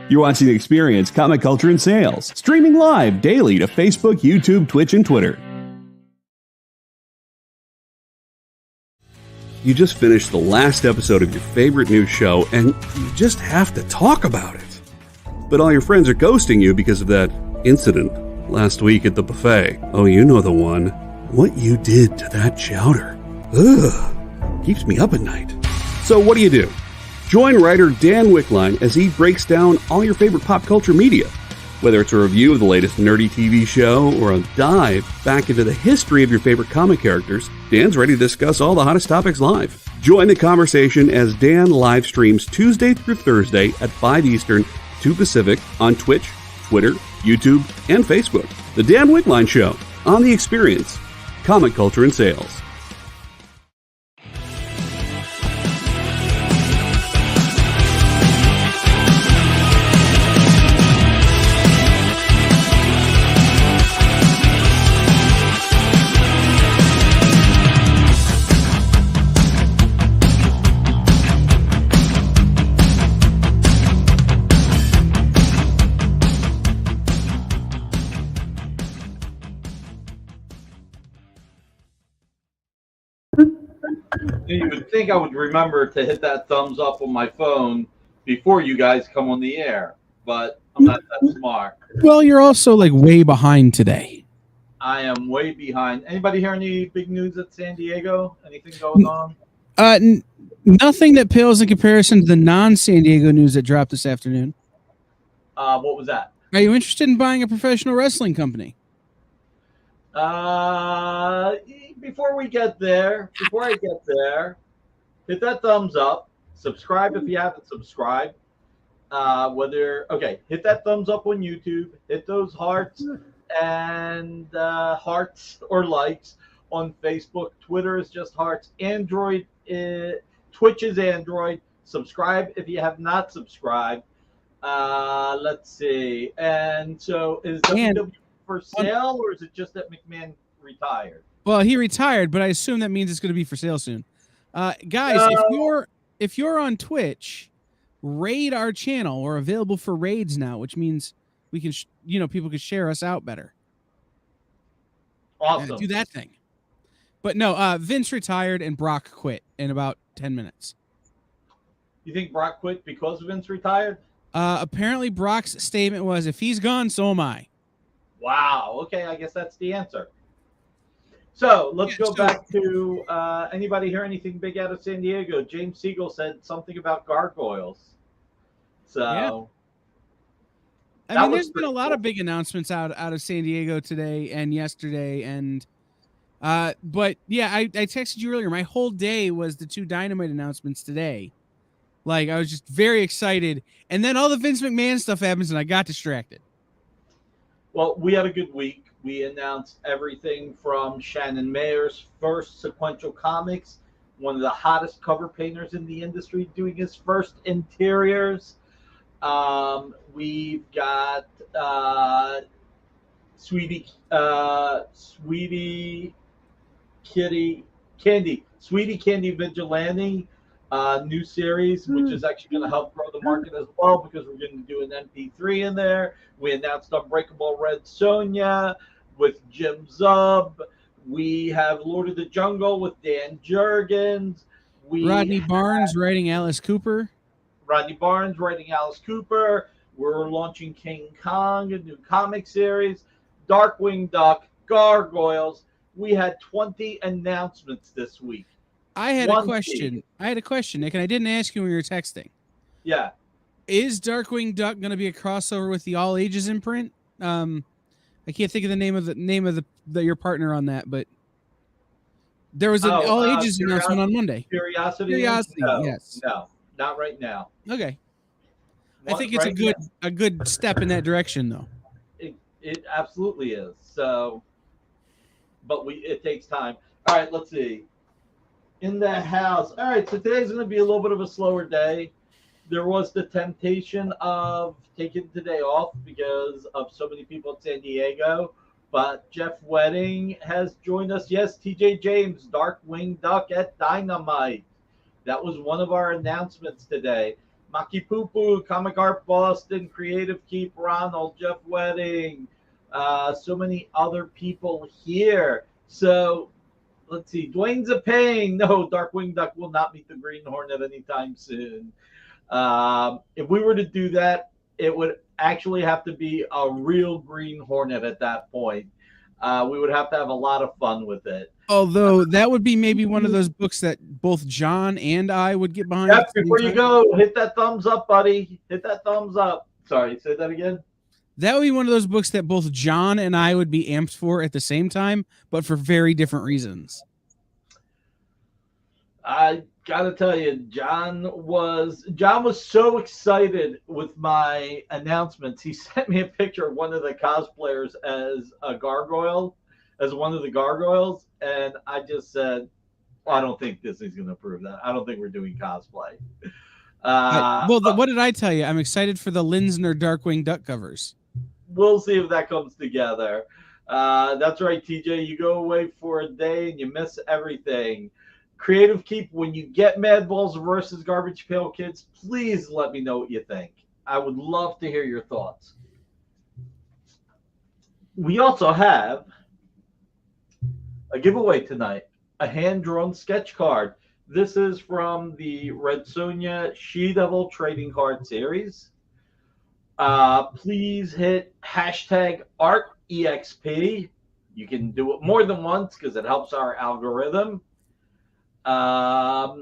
You're watching The Experience, Comic Culture and Sales, streaming live daily to Facebook, YouTube, Twitch, and Twitter. You just finished the last episode of your favorite news show, and you just have to talk about it. But all your friends are ghosting you because of that incident last week at the buffet. Oh, you know the one. What you did to that chowder. Ugh. Keeps me up at night. So what do? Join writer Dan Wickline as he breaks down all your favorite pop culture media. Whether it's a review of the latest nerdy TV show or a dive back into the history of your favorite comic characters, Dan's ready to discuss all the hottest topics live. Join the conversation as Dan live streams Tuesday through Thursday at 5 Eastern, 2 Pacific on Twitch, Twitter, YouTube, and Facebook. The Dan Wickline Show on The Experience, Comic Culture and Sales. You would think I would remember to hit that thumbs up on my phone before you guys come on the air, but I'm not that smart. Well, you're also like way behind today. I am way behind. Anybody hear any big news at San Diego? Anything going on? Nothing that pales in comparison to the non-San Diego news that dropped this afternoon. What was that? Are you interested in buying a professional wrestling company? Before I get there, hit that thumbs up. Subscribe if you haven't subscribed. Hit that thumbs up on YouTube. Hit those hearts and hearts or likes on Facebook. Twitter is just hearts. Twitch is Android. Subscribe if you have not subscribed. Let's see. And so is WWE for sale, or is it just that McMahon retired? Well, he retired, but I assume that means it's going to be for sale soon. Guys, if you're on Twitch, raid our channel. We're available for raids now, which means we can, people can share us out better. Awesome. Do that thing. But no, Vince retired and Brock quit in about 10 minutes. You think Brock quit because Vince retired? Apparently, Brock's statement was, if he's gone, so am I. Wow. Okay, I guess that's the answer. So let's go back to anybody hear anything big out of San Diego? James Siegel said something about gargoyles. So I mean, there's been a lot of big announcements out of San Diego today and yesterday, and but yeah, I texted you earlier. My whole day was the 2 Dynamite announcements today. Like, I was just very excited, and then all the Vince McMahon stuff happens, and I got distracted. Well, we had a good week. We announced everything from Shannon Mayer's first sequential comics, one of the hottest cover painters in the industry, doing his first interiors. We've got Sweetie Candy Vigilante, new series, which is actually going to help grow the market as well, because we're going to do an MP3 in there. We announced Unbreakable Red Sonja with Jim Zub. We have Lord of the Jungle with Dan Jurgens. Rodney Barnes writing Alice Cooper. We're launching King Kong, a new comic series. Darkwing Duck, Gargoyles. We had 20 announcements this week. I had a question, Nick, and I didn't ask you when you were texting. Yeah. Is Darkwing Duck going to be a crossover with the All Ages imprint? I can't think of the name of your partner on that, but there was an All Ages announcement on Monday. Curiosity. No, yes. No, not right now. Okay. I think it's a good step in that direction, though. It absolutely is. So, but it takes time. All right, let's see. In the house. All right, so today's going to be a little bit of a slower day. There was the temptation of taking today off because of so many people at San Diego, but Jeff Wedding has joined us. Yes, TJ James, Darkwing Duck at Dynamite. That was one of our announcements today. Maki Poo, Comic Art Boston, Creative Keep, Ronald, Jeff Wedding, so many other people here. So let's see. Dwayne Zapane. No, Darkwing Duck will not meet the Green Hornet anytime soon. If we were to do that, it would actually have to be a real Green Hornet at that point. We would have to have a lot of fun with it. Although that would be maybe one of those books that both John and I would get behind. Yep, before you go, hit that thumbs up, buddy. Hit that thumbs up. Sorry, say that again. That would be one of those books that both John and I would be amped for at the same time, but for very different reasons. I gotta tell you, John was so excited with my announcements. He sent me a picture of one of the cosplayers as a gargoyle, as one of the gargoyles, and I just said, well, I don't think Disney's going to approve that. I don't think we're doing cosplay. What did I tell you? I'm excited for the Linsner Darkwing Duck covers. We'll see if that comes together. That's right, TJ. You go away for a day and you miss everything. Creative Keep, when you get Madballs versus Garbage Pail Kids, please let me know what you think. I would love to hear your thoughts. We also have a giveaway tonight, a hand-drawn sketch card. This is from the Red Sonja She-Devil Trading Card Series. Please hit hashtag ArtEXP. You can do it more than once because it helps our algorithm. Let's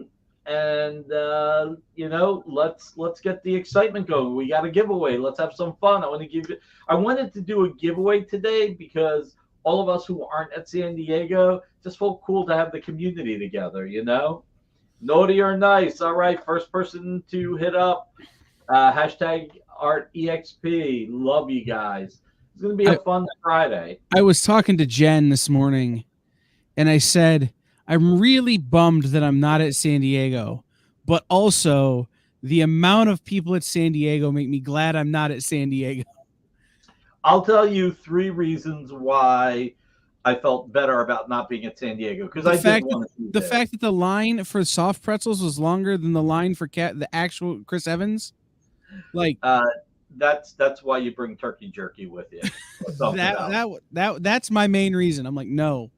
get the excitement going. We got a giveaway. Let's have some fun. I wanted to do a giveaway today because all of us who aren't at San Diego just felt cool to have the community together, you know? Naughty or nice. All right, first person to hit up hashtag ArtEXP. Love you guys. It's going to be a fun Friday. I was talking to Jen this morning, and I said, I'm really bummed that I'm not at San Diego, but also the amount of people at San Diego make me glad I'm not at San Diego. I'll tell you 3 reasons why I felt better about not being at San Diego. Because the fact that the line for soft pretzels was longer than the line for the actual Chris Evans, like that's why you bring turkey jerky with you. That's my main reason. I'm like, no,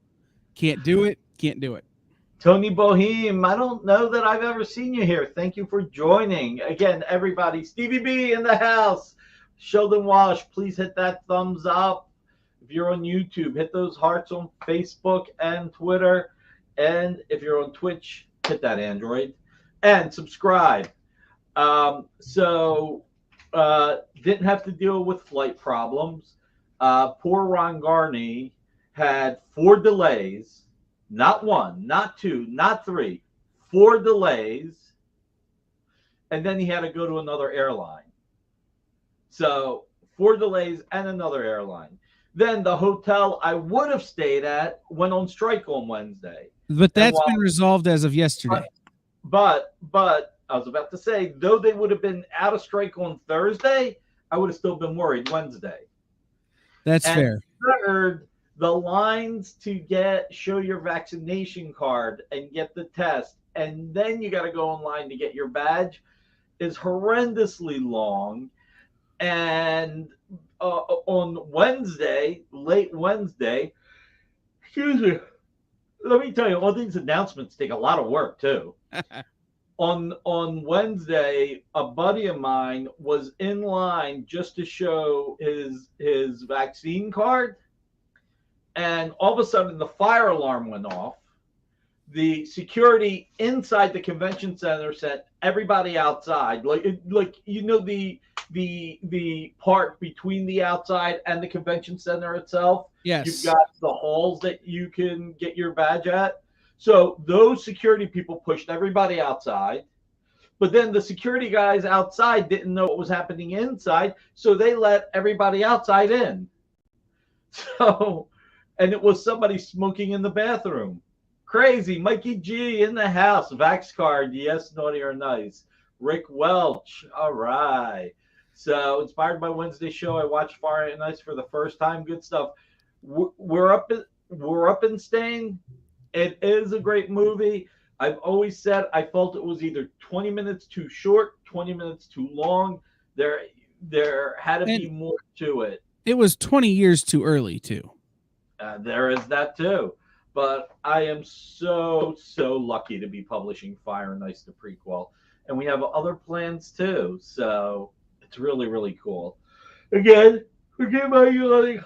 can't do it. Can't do it. Tony Boheme, I don't know that I've ever seen you here. Thank you for joining. Again, everybody, Stevie B in the house. Sheldon Walsh, please hit that thumbs up. If you're on YouTube, hit those hearts on Facebook and Twitter. And if you're on Twitch, hit that Android. And subscribe. Didn't have to deal with flight problems. Poor Ron Garney had 4 delays. Not 1, not 2, not 3, 4 delays. And then he had to go to another airline. So 4 delays and another airline. Then the hotel I would have stayed at went on strike on Wednesday. But that's been resolved as of yesterday. But I was about to say, though they would have been out of strike on Thursday, I would have still been worried Wednesday. That's fair. Third, the lines to show your vaccination card and get the test, and then you got to go online to get your badge, is horrendously long. And on Wednesday, late Wednesday, excuse me, let me tell you, all these announcements take a lot of work too. On Wednesday, a buddy of mine was in line just to show his vaccine card. And all of a sudden, the fire alarm went off. The security inside the convention center sent everybody outside. The part between the outside and the convention center itself. Yes. You've got the halls that you can get your badge at. So those security people pushed everybody outside. But then the security guys outside didn't know what was happening inside, so they let everybody outside in. And it was somebody smoking in the bathroom. Crazy. Mikey G in the house. Vax card. Yes, naughty or nice. Rick Welch. All right. So inspired by Wednesday's show, I watched Far and Nice for the first time. Good stuff. We're up in Stain. It is a great movie. I've always said I felt it was either 20 minutes too short, 20 minutes too long. There had to be more to it. It was 20 years too early, too. There is that too. But I am so lucky to be publishing Fire and Ice, the prequel. And we have other plans too. So it's really cool. Again, forgive my yawning.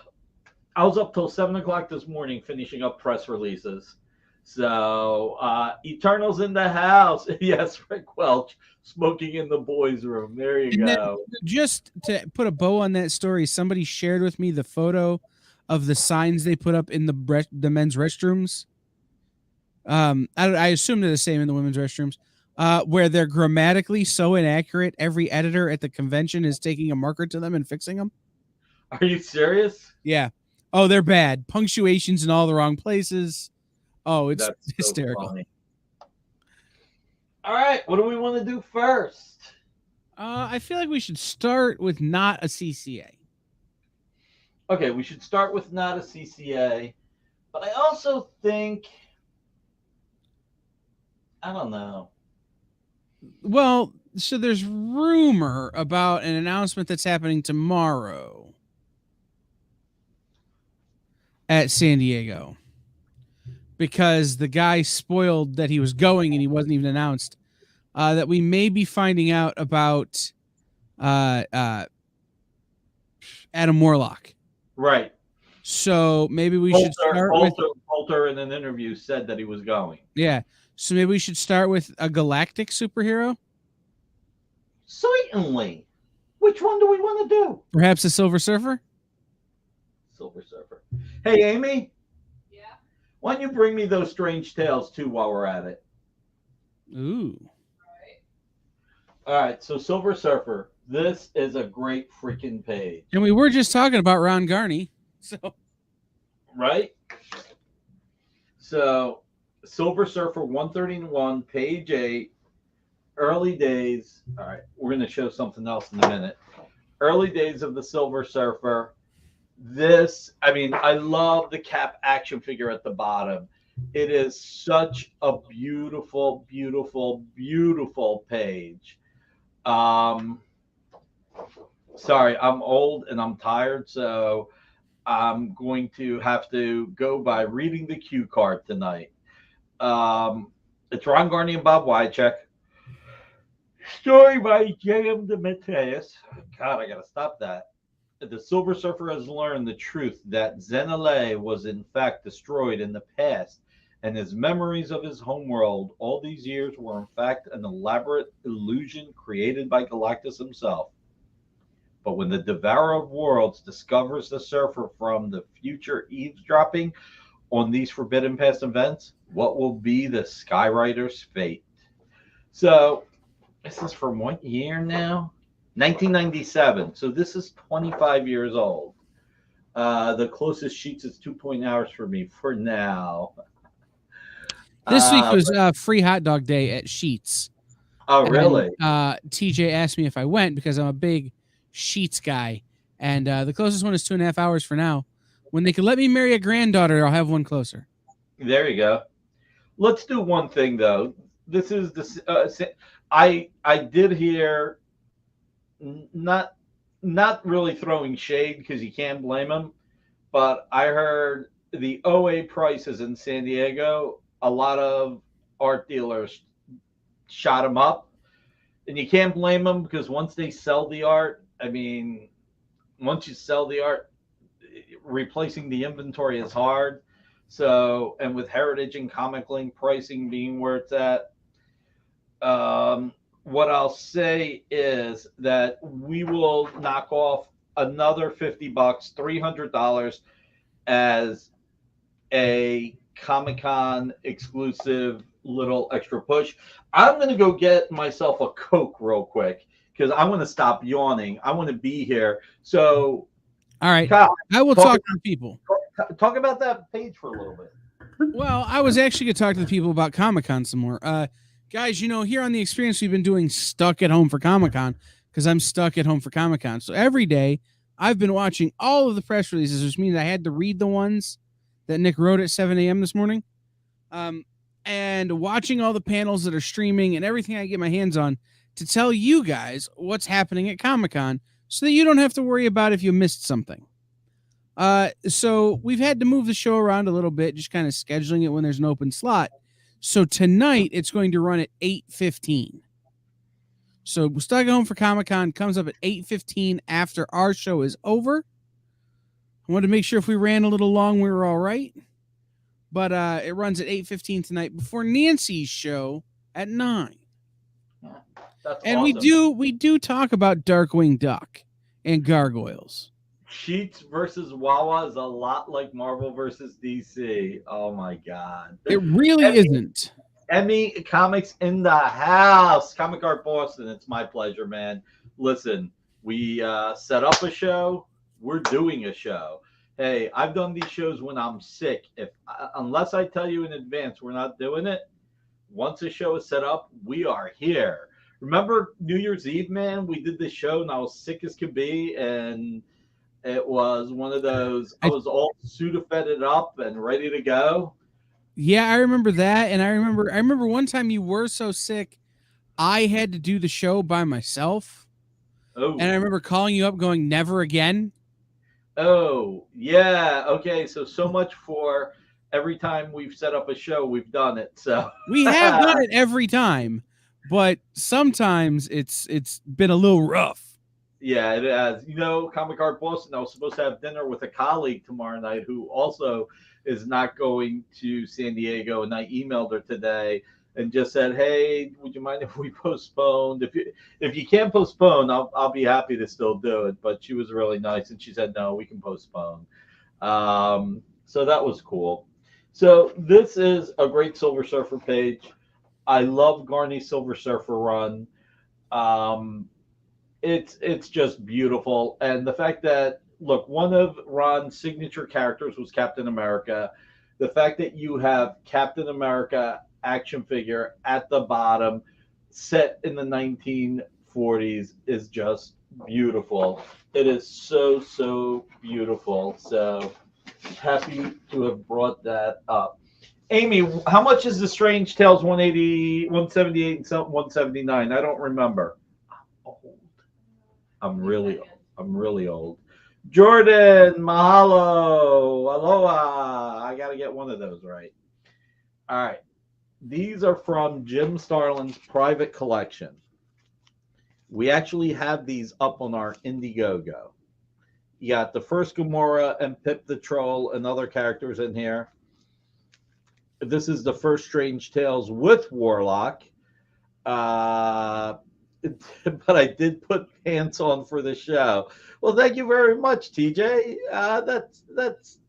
I was up till 7 o'clock this morning finishing up press releases. So Eternal's in the house. Yes, Rick Welch smoking in the boys' room. There you go. Just to put a bow on that story, somebody shared with me the photo of the signs they put up in the men's restrooms. I assume they're the same in the women's restrooms, where they're grammatically so inaccurate. Every editor at the convention is taking a marker to them and fixing them. Are you serious? Yeah. Oh, they're bad. Punctuation's in all the wrong places. Oh, it's That's hysterical. So all right, what do we want to do first? I feel like we should start with not a CCA. Okay, we should start with not a CCA, but I also think, I don't know. Well, so there's rumor about an announcement that's happening tomorrow at San Diego, because the guy spoiled that he was going and he wasn't even announced, that we may be finding out about Adam Warlock. Right. So maybe we should start with Poulter in an interview said that he was going. Yeah. So maybe we should start with a galactic superhero? Certainly. Which one do we want to do? Perhaps a Silver Surfer? Silver Surfer. Hey, Amy? Yeah? Why don't you bring me those Strange Tales, too, while we're at it? Ooh. All right, so Silver Surfer. This is a great freaking page. And we were just talking about Ron Garney. So. Right? So, Silver Surfer 131, page 8, early days. All right, we're going to show something else in a minute. Early days of the Silver Surfer. I love the Cap action figure at the bottom. It is such a beautiful page. Sorry, I'm old and I'm tired, so I'm going to have to go by reading the cue card tonight. It's Ron Garney and Bob Wycheck. Story by J.M. Demetrius. God, I gotta stop that. The Silver Surfer has learned the truth that Zenale was in fact destroyed in the past, and his memories of his homeworld all these years were in fact an elaborate illusion created by Galactus himself. But when the Devourer of Worlds discovers the Surfer from the future eavesdropping on these forbidden past events, what will be the Skywriter's fate? So, this is from what year now? 1997. So this is 25 years old. The closest Sheets is 2 hours for me for now. This week was free hot dog day at Sheets. Oh, really? And, TJ asked me if I went because I'm a big Sheets guy. And the closest one is 2.5 hours for now. When they can let me marry a granddaughter, I'll have one closer. There you go. Let's do one thing, though. This is the... I did hear... Not really throwing shade because you can't blame him, but I heard the OA prices in San Diego, a lot of art dealers shot them up, and you can't blame them because once they sell the art, once you sell the art, replacing the inventory is hard. So, and with Heritage and Comic Link pricing being where it's at, what I'll say is that we will knock off another $50, $300 as a Comic-Con exclusive little extra push. I'm going to go get myself a Coke real quick because I want to stop yawning. I want to be here. So, all right, Kyle, I will talk to the people. Talk about that page for a little bit. Well, I was actually going to talk to the people about Comic-Con some more. Guys, here on The Experience, we've been doing Stuck at Home for Comic-Con because I'm stuck at home for Comic-Con. So every day, I've been watching all of the press releases, which means I had to read the ones that Nick wrote at 7 a.m. this morning. and watching all the panels that are streaming and everything I get my hands on to tell you guys what's happening at Comic-Con so that you don't have to worry about if you missed something. So we've had to move the show around a little bit, just kind of scheduling it when there's an open slot. So tonight it's going to run at 8:15. So Stuck at Home for Comic-Con comes up at 8:15 after our show is over. I wanted to make sure if we ran a little long, we were all right. But it runs at 8:15 tonight before Nancy's show at 9. That's and awesome. we do talk about Darkwing Duck and gargoyles. Sheets versus Wawa is a lot like Marvel versus DC. Oh my god. It really isn't. Emmy Comics in the house. Comic Art Boston. It's my pleasure, man. Listen, we set up a show. We're doing a show. Hey, I've done these shows when I'm sick. Unless I tell you in advance we're not doing it, once a show is set up, we are here. Remember New Year's Eve, man? We did this show and I was sick as could be, and it was one of those. I was all Sudafeded up and ready to go. Yeah, I remember that, and I remember one time you were so sick, I had to do the show by myself. Oh, and I remember calling you up, going, "Never again." Oh, yeah. Okay, so much for every time we've set up a show, we've done it. So we have done it every time, but sometimes it's been a little rough. Yeah, it has. You know, Comic Art Boston, I was supposed to have dinner with a colleague tomorrow night who also is not going to San Diego, and I emailed her today and just said, "Hey, would you mind if we postponed? If you can't postpone, I'll be happy to still do it." But she was really nice, and she said, "No, we can postpone." So that was cool. So this is a great Silver Surfer page. I love Garney's Silver Surfer run. It's just beautiful, and the fact that, look, one of Ron's signature characters was Captain America. The fact that you have Captain America action figure at the bottom, set in the 1940s, is just beautiful. It is so beautiful. So happy to have brought that up. Amy, how much is the Strange Tales 180, 178, and 179? I don't remember. I'm really old. Jordan, mahalo, aloha. I got to get one of those right. All right. These are from Jim Starlin's private collection. We actually have these up on our Indiegogo. You got the first Gamora and Pip the Troll and other characters in here. This is the first Strange Tales with Warlock. But I did put pants on for the show. Well, thank you very much, TJ. That's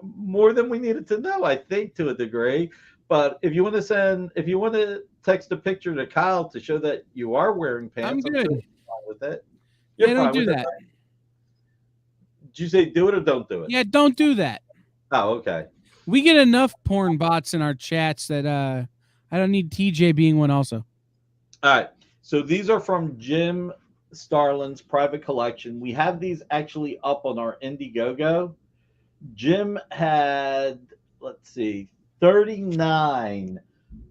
more than we needed to know, I think, to a degree. But if you want to text a picture to Kyle to show that you are wearing pants, I'm good. fine with it. Yeah, don't do that. Did you say do it or don't do it? Yeah, don't do that. Oh, okay. We get enough porn bots in our chats that I don't need TJ being one also. All right. So these are from Jim Starlin's private collection. We have these actually up on our Indiegogo. Jim had, 39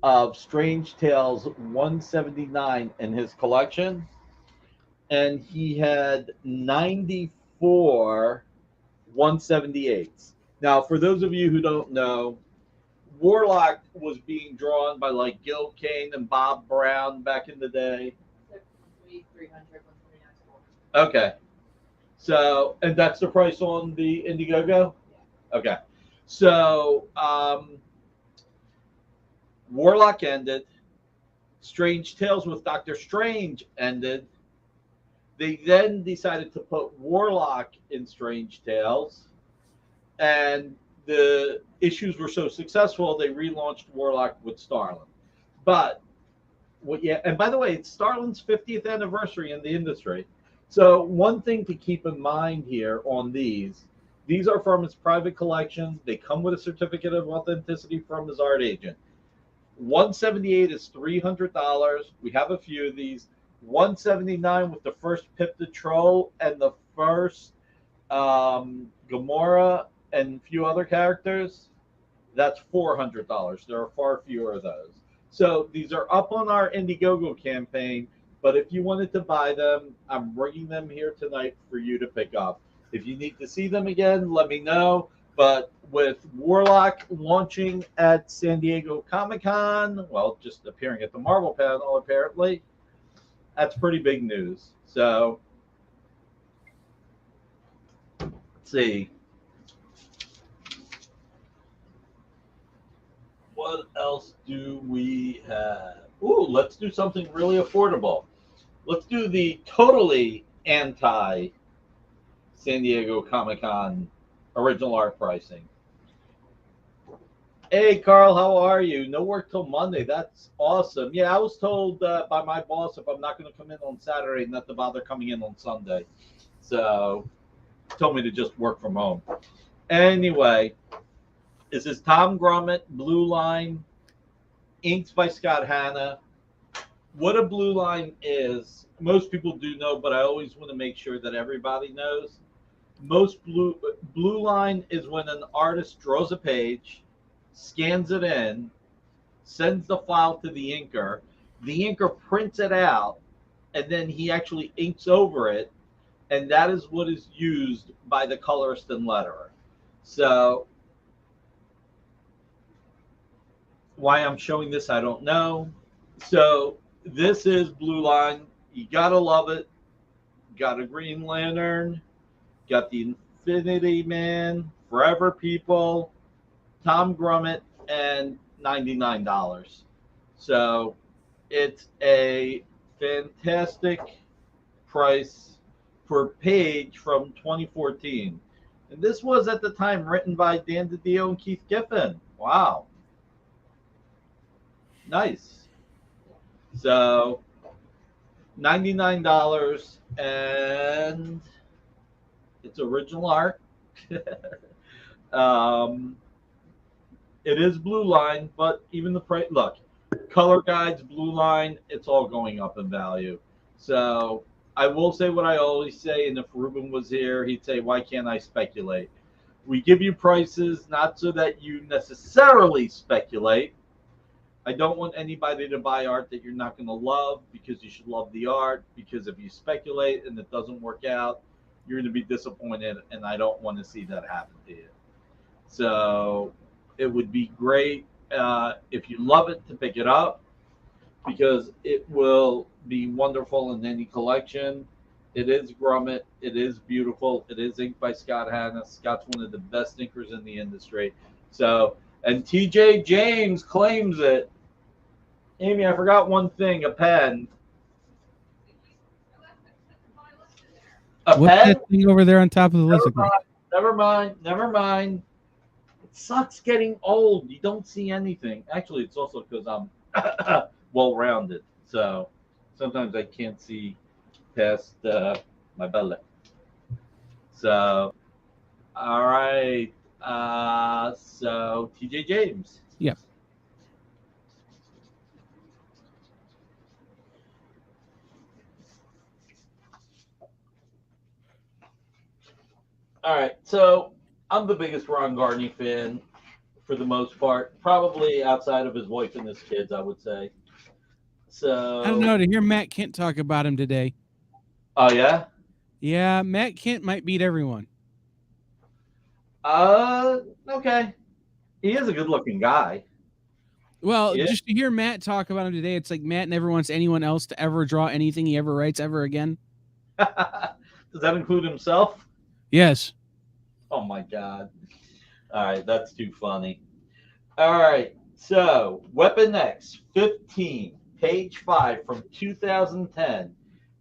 of Strange Tales 179 in his collection. And he had 94 178s. Now, for those of you who don't know, Warlock was being drawn by like Gil Kane and Bob Brown back in the day. 300, okay. So, and that's the price on the Indiegogo? Yeah. Okay. So, Warlock ended. Strange Tales with Doctor Strange ended. They then decided to put Warlock in Strange Tales. And the issues were so successful, they relaunched Warlock with Starlin. But, and by the way, it's Starlin's 50th anniversary in the industry. So one thing to keep in mind here on these are from his private collection. They come with a certificate of authenticity from his art agent. 178 is $300. We have a few of these. 179 with the first Pip the Troll and the first Gamora and a few other characters. That's $400. There are far fewer of those. So these are up on our Indiegogo campaign. But if you wanted to buy them, I'm bringing them here tonight for you to pick up. If you need to see them again, let me know. But with Warlock launching at San Diego Comic-Con, well, just appearing at the Marvel panel, apparently, that's pretty big news. So, let's see. What else do we have? Ooh, let's do something really affordable. Let's do the totally anti San Diego Comic-Con original art pricing. Hey, Carl, how are you? No work till Monday. That's awesome. Yeah, I was told by my boss if I'm not going to come in on Saturday, not to bother coming in on Sunday. So, told me to just work from home. Anyway, this is Tom Grummett, Blue Line, inks by Scott Hanna. What a blue line is, most people do know, but I always want to make sure that everybody knows. Most blue line is when an artist draws a page, scans it in, sends the file to the inker prints it out, and then he actually inks over it, and that is what is used by the colorist and letterer. So why I'm showing this, I don't know. So this is Blue Line. You gotta love it. Got a Green Lantern. Got the Infinity Man, Forever People, Tom Grummett, and $99. So it's a fantastic price per page from 2014. And this was at the time written by Dan DiDio and Keith Giffen. Wow. Nice. So $99, and it's original art. It is Blue Line, but even the price, look, color guides, Blue Line, it's all going up in value. So I will say what I always say, and if Ruben was here, he'd say, why can't I speculate? We give you prices not so that you necessarily speculate. I don't want anybody to buy art that you're not going to love, because you should love the art, because if you speculate and it doesn't work out, you're going to be disappointed, and I don't want to see that happen to you. So it would be great if you love it to pick it up, because it will be wonderful in any collection. It is Grummett. It is beautiful. It is inked by Scott Hanna. Scott's one of the best inkers in the industry. So, and TJ James claims it. Amy, I forgot one thing, a pen. What's pen? that thing over there on top of the list? Never mind. It sucks getting old. You don't see anything. Actually, it's also because I'm well-rounded. So sometimes I can't see past my belly. So, all right. So TJ James. Yep. All right, so I'm the biggest Ron Garney fan for the most part, probably outside of his wife and his kids, I would say. So I don't know. To hear Matt Kent talk about him today. Oh yeah? Yeah, Matt Kent might beat everyone. Okay. He is a good-looking guy. Well, just to hear Matt talk about him today, it's like Matt never wants anyone else to ever draw anything he ever writes ever again. Does that include himself? Yes. Oh my God. All right, that's too funny. All right, so Weapon X 15, page 5 from 2010.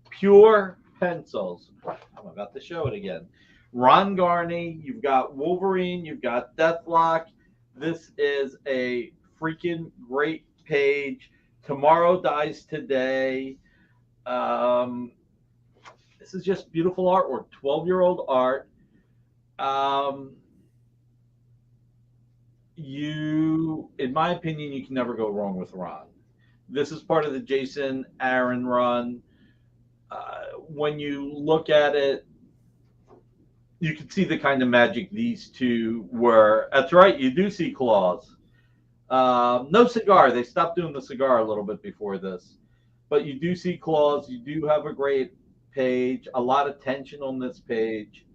Pure pencils. I'm about to show it again. Ron Garney, you've got Wolverine, you've got Deathlock. This is a freaking great page. Tomorrow Dies Today. This is just beautiful artwork, 12-year-old art. In my opinion, you can never go wrong with Ron. This is part of the Jason Aaron run. When you look at it, you can see the kind of magic these two were. That's right, you do see claws. No cigar. They stopped doing the cigar a little bit before this, but you do see claws. You do have a great page. A lot of tension on this page.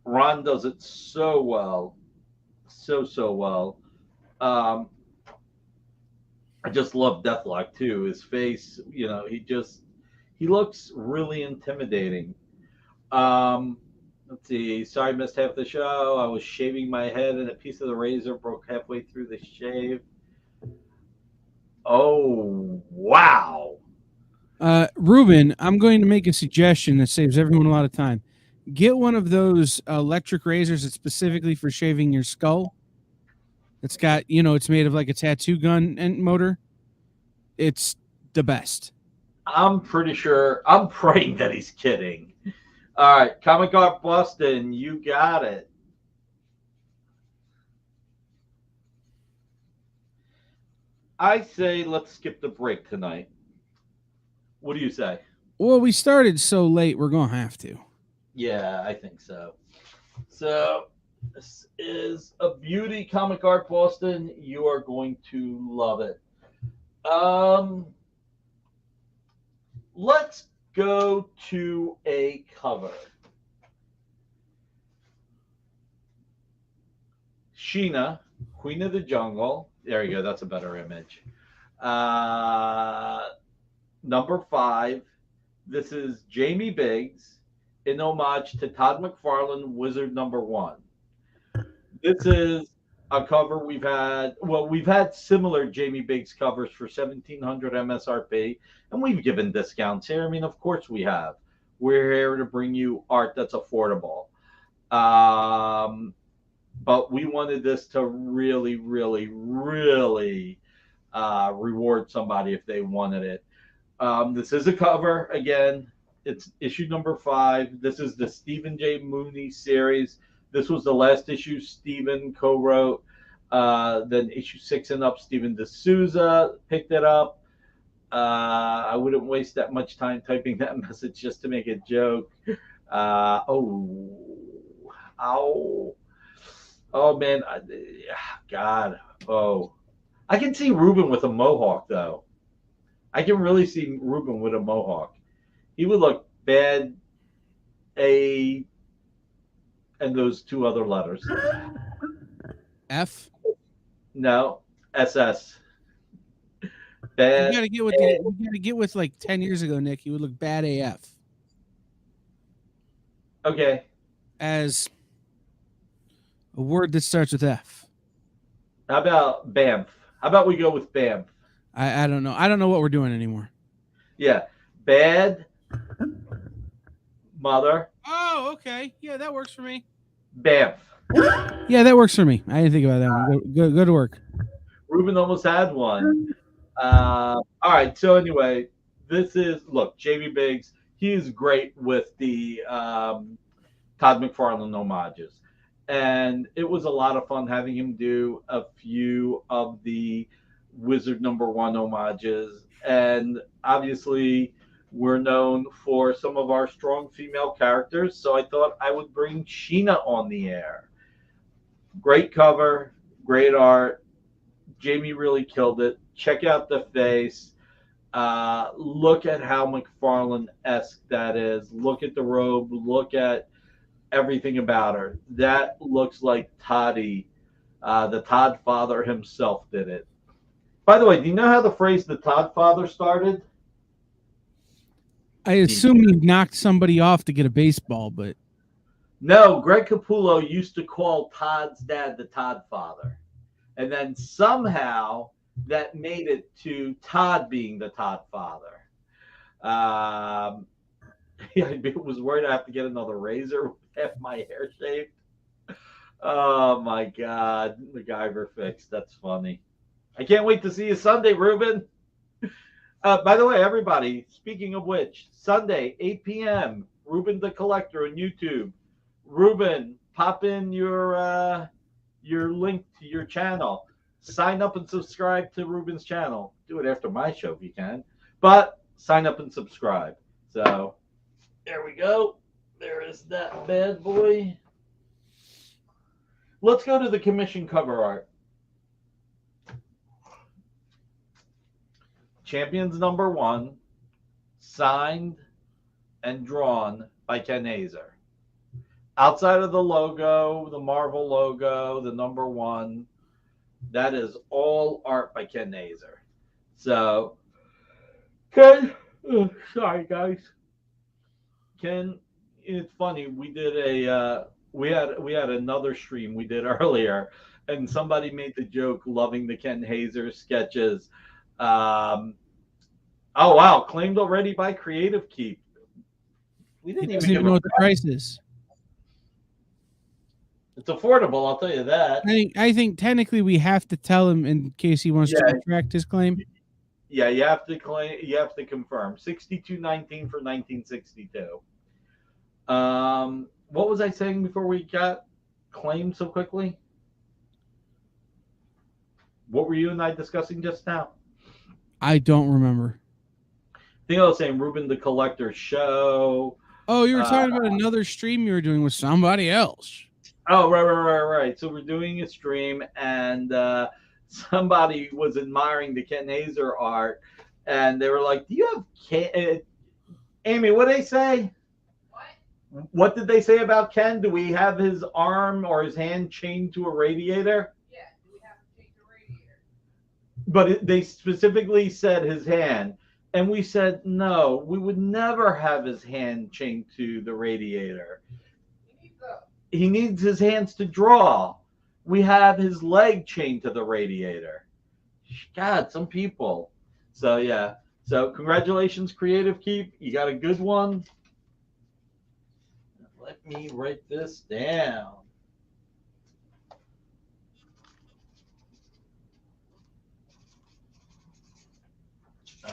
Ron does it so well, so well. Um, I just love Deathlock too. His face, he looks really intimidating. Um, let's see. Sorry, I missed half the show. I was shaving my head, and a piece of the razor broke halfway through the shave. Oh, wow. Ruben, I'm going to make a suggestion that saves everyone a lot of time. Get one of those electric razors that's specifically for shaving your skull. It's got, it's made of like a tattoo gun and motor. It's the best. I'm pretty sure. I'm praying that he's kidding. All right, Comic Art Boston, you got it. I say let's skip the break tonight. What do you say? Well, we started so late, we're going to have to. Yeah, I think so. So, this is a beauty, Comic Art Boston. You are going to love it. Let's go to a cover. Sheena, Queen of the Jungle. There you go. That's a better image. Number 5. This is Jamie Biggs in homage to Todd McFarlane, Wizard number 1. This is a cover we've had similar Jamie Biggs covers for $1,700 MSRP, and we've given discounts here. I mean, of course we have. We're here to bring you art that's affordable. But we wanted this to really, really, really reward somebody if they wanted it. This is a cover. Again, it's issue number 5. This is the Stephen J. Mooney series. This was the last issue Stephen co-wrote. Then issue 6 and up, Stephen D'Souza picked it up. I wouldn't waste that much time typing that message just to make a joke. Oh man, God. Oh, I can see Ruben with a mohawk though. I can really see Ruben with a mohawk. He would look bad. And those 2 other letters. F. No, SS. Bad. You gotta get with like 10 years ago, Nick. You would look bad AF. Okay. As a word that starts with F. How about BAMF? How about we go with BAMF? I don't know. I don't know what we're doing anymore. Yeah. Bad mother. Oh, okay. Yeah, that works for me. BAMF. Yeah, that works for me. I didn't think about that one. Go to work. Ruben almost had one. All right. So anyway, this is, look, Jamie Biggs. He is great with the Todd McFarlane homages. And it was a lot of fun having him do a few of the Wizard number 1 homages. And obviously, we're known for some of our strong female characters. So I thought I would bring Sheena on the air. Great cover, great art. Jamie really killed it. Check out the face. Look at how McFarlane-esque that is. Look at the robe. Look at everything about her. That looks like Toddy. The Todd father himself did it. By the way, do you know how the phrase the Todd father started? I assume he knocked somebody off to get a baseball, but... No, Greg Capullo used to call Todd's dad the Todd father. And then somehow that made it to Todd being the Todd father. I was worried I have to get another razor with half my hair shaved. Oh my God. MacGyver fix. That's funny. I can't wait to see you Sunday, Ruben. By the way, everybody, speaking of which, Sunday, 8 p.m., Ruben the Collector on YouTube. Ruben, pop in your link to your channel. Sign up and subscribe to Ruben's channel. Do it after my show if you can. But sign up and subscribe. So there we go. There is that bad boy. Let's go to the commission cover art. Champions #1, signed and drawn by Ken Hazer. Outside of the logo, the Marvel logo, the #1, that is all art by Ken Hazer. So, Ken, sorry guys. Ken, it's funny. We did we had another stream we did earlier, and somebody made the joke loving the Ken Hazer sketches. Oh wow, claimed already by Creative Keep. We didn't even know what the price is. It's affordable, I'll tell you that. I think technically we have to tell him in case he wants to retract his claim. Yeah, you have to claim. You have to confirm. $62.19 for 1962. What was I saying before we got claimed so quickly? What were you and I discussing just now? I don't remember. I think I was saying Ruben the Collector show. Oh, you were talking about another stream you were doing with somebody else. Oh, right. So we're doing a stream, and somebody was admiring the Ken Hazer art, and they were like, "Do you have Ken?" Amy, what did they say? What did they say about Ken? Do we have his arm or his hand chained to a radiator? Yeah, do we have him chained to a radiator? But they specifically said his hand. And we said, no, we would never have his hand chained to the radiator. He needs his hands to draw. We have his leg chained to the radiator. God, some people. So, yeah. So, congratulations, Creative Keep. You got a good one. Let me write this down.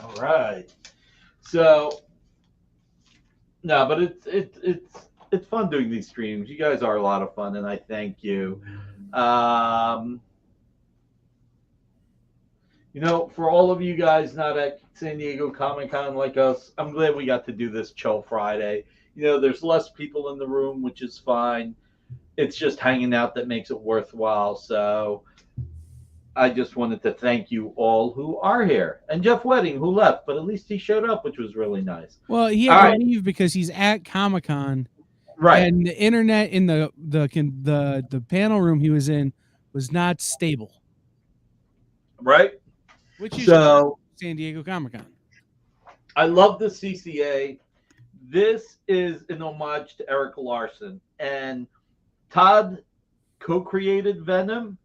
All right. So, no, but it's fun doing these streams. You guys are a lot of fun, and I thank you. You know, for all of you guys not at San Diego Comic-Con like us, I'm glad we got to do this Chill Friday. You know, there's less people in the room, which is fine. It's just hanging out that makes it worthwhile. So I just wanted to thank you all who are here. And Jeff Wedding, who left, but at least he showed up, which was really nice. Well, he had to leave because he's at Comic-Con. Right. And the internet in the panel room he was in was not stable. Right. Which is San Diego Comic-Con. I love the CCA. This is an homage to Eric Larson. And Todd co-created Venom,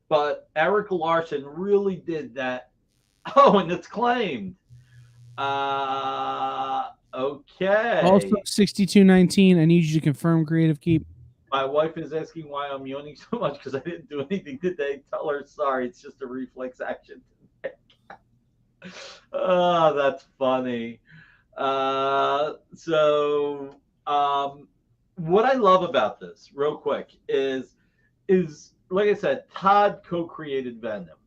but Eric Larson really did that. Oh, and it's claimed. Okay. Also, 6219. I need you to confirm Creative Keep. My wife is asking why I'm yawning so much because I didn't do anything today. Tell her sorry. It's just a reflex action. Oh, that's funny. What I love about this, real quick, is like I said, Todd co-created Venom.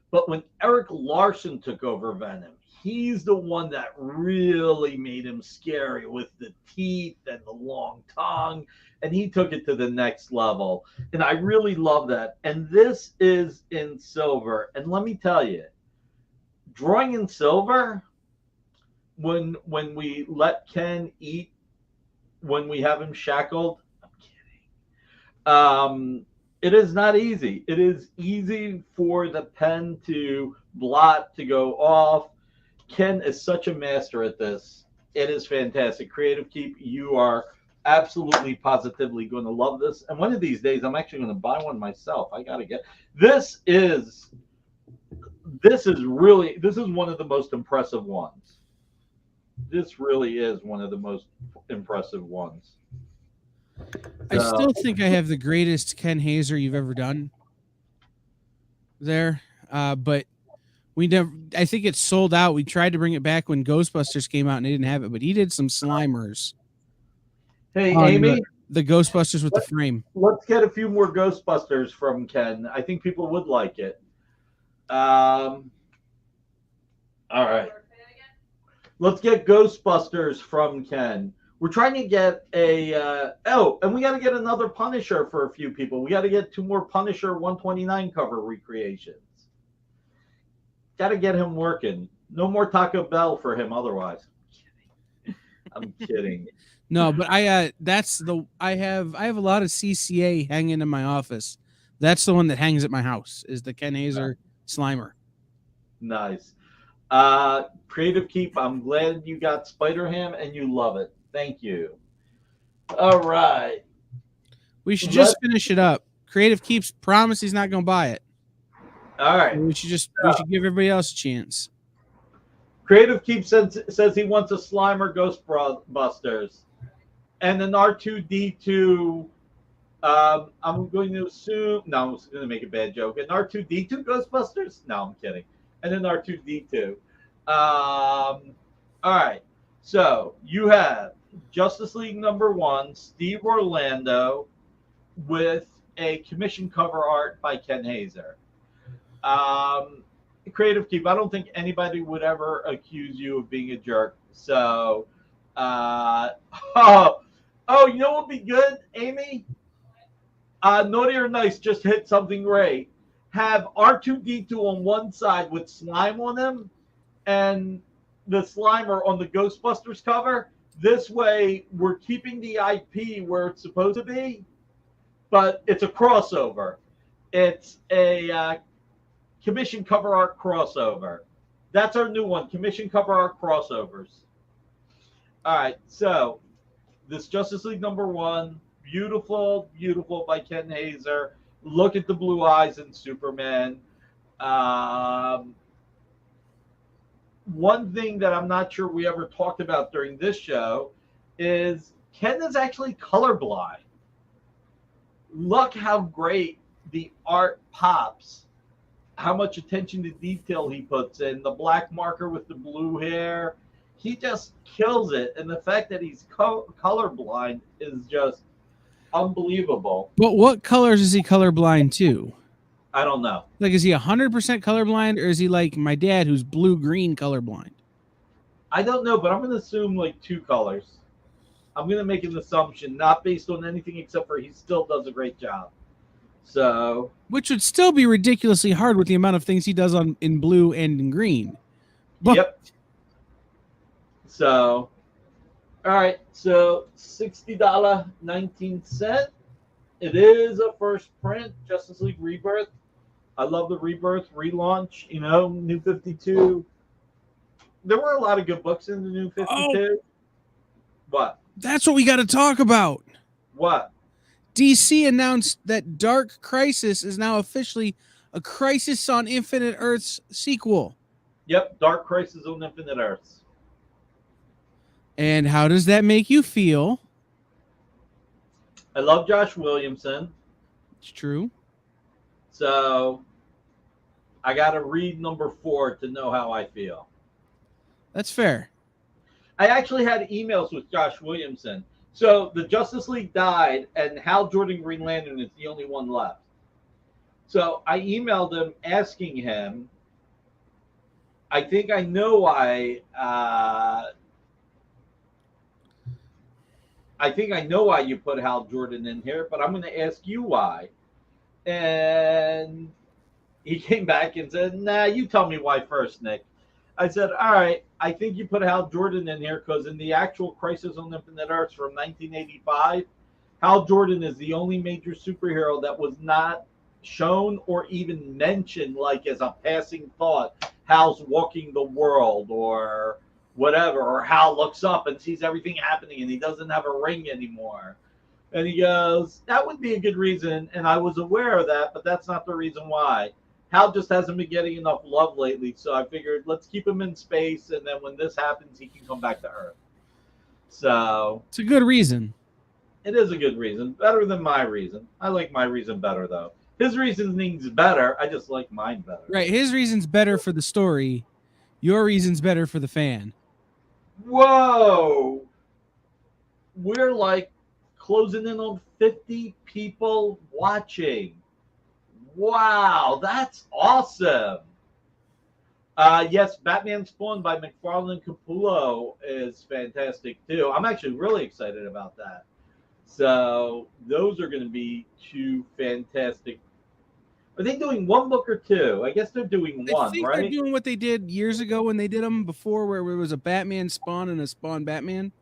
But when Eric Larson took over Venom, he's the one that really made him scary with the teeth and the long tongue, and he took it to the next level. And I really love that. And this is in silver. And let me tell you, drawing in silver, when we let Ken eat, when we have him shackled, I'm kidding. It is not easy. It is easy for the pen to blot, to go off. Ken is such a master at this. It is fantastic. Creative Keep, you are absolutely positively going to love this. And one of these days, I'm actually going to buy one myself. I got to get this is one of the most impressive ones. This really is one of the most impressive ones. I still think I have the greatest Ken Hazer you've ever done there. But we never, I think it's sold out. We tried to bring it back when Ghostbusters came out and they didn't have it, but he did some Slimers. Hey, Amy. The Ghostbusters with the frame. Let's get a few more Ghostbusters from Ken. I think people would like it. All right. Let's get Ghostbusters from Ken. We're trying to get and we got to get another Punisher for a few people. We got to get 2 more Punisher 129 cover recreations. Got to get him working. No more Taco Bell for him otherwise. I'm kidding. No, but I have a lot of CCA hanging in my office. That's the one that hangs at my house, is the Ken Hazer Slimer. Nice. Creative Keep, I'm glad you got Spider-Ham and you love it. Thank you. All right. We should just finish it up. Creative Keeps promise he's not going to buy it. All right. So we should give everybody else a chance. Creative Keep says he wants a Slimer Ghostbusters. And an R2D2, I'm going to assume, no, I'm going to make a bad joke. An R2D2 Ghostbusters? No, I'm kidding. And an R2D2. All right. So you have Justice League #1, Steve Orlando, with a commission cover art by Ken Hazer. Creative Keep, I don't think anybody would ever accuse you of being a jerk. So, you know what would be good, Amy? Naughty or Nice just hit something great. Have R2D2 on one side with slime on him and the Slimer on the Ghostbusters cover. This way, we're keeping the IP where it's supposed to be, but it's a crossover. It's a commission cover art crossover. That's our new one, commission cover art crossovers. All right, so this Justice League #1, beautiful, beautiful by Ken Hazer. Look at the blue eyes in Superman. One thing that I'm not sure we ever talked about during this show is Ken is actually colorblind. Look how great the art pops. How much attention to detail he puts in, the black marker with the blue hair. He just kills it. And the fact that he's colorblind is just unbelievable. But what colors is he colorblind to? I don't know. Like, is he 100% colorblind, or is he like my dad who's blue-green colorblind? I don't know, but I'm going to assume like 2 colors. I'm going to make an assumption, not based on anything except for he still does a great job. So, which would still be ridiculously hard with the amount of things he does in blue and in green. But, yep. So, all right. So $60.19. It is a first print, Justice League Rebirth. I love the Rebirth relaunch. You know, New 52. There were a lot of good books in the New 52. Oh, what? That's what we got to talk about. What? DC announced that Dark Crisis is now officially a Crisis on Infinite Earths sequel. Yep, Dark Crisis on Infinite Earths. And how does that make you feel? I love Josh Williamson. It's true. So I got to read #4 to know how I feel. That's fair. I actually had emails with Josh Williamson. So the Justice League died, and Hal Jordan Green Lantern is the only one left. So I emailed him asking him, I think I know why. I think I know why you put Hal Jordan in here, but I'm going to ask you why. And he came back and said, nah, you tell me why first, Nick. I said, all right, I think you put Hal Jordan in here because in the actual Crisis on Infinite Earths from 1985, Hal Jordan is the only major superhero that was not shown or even mentioned like as a passing thought. Hal's walking the world or whatever, or Hal looks up and sees everything happening and he doesn't have a ring anymore. And he goes, that would be a good reason, and I was aware of that, but that's not the reason why. Hal just hasn't been getting enough love lately, so I figured let's keep him in space, and then when this happens, he can come back to Earth. So it's a good reason. It is a good reason. Better than my reason. I like my reason better, though. His reasoning's better. I just like mine better. Right. His reason's better for the story. Your reason's better for the fan. Whoa. We're like closing in on 50 people watching. Wow, that's awesome. Yes, Batman Spawn by McFarlane Capullo is fantastic too. I'm actually really excited about that. So those are going to be two fantastic. Are they doing one book or two? I guess they're doing I one, think they're right? doing what they did years ago when they did them before, where it was a Batman Spawn and a Spawn Batman,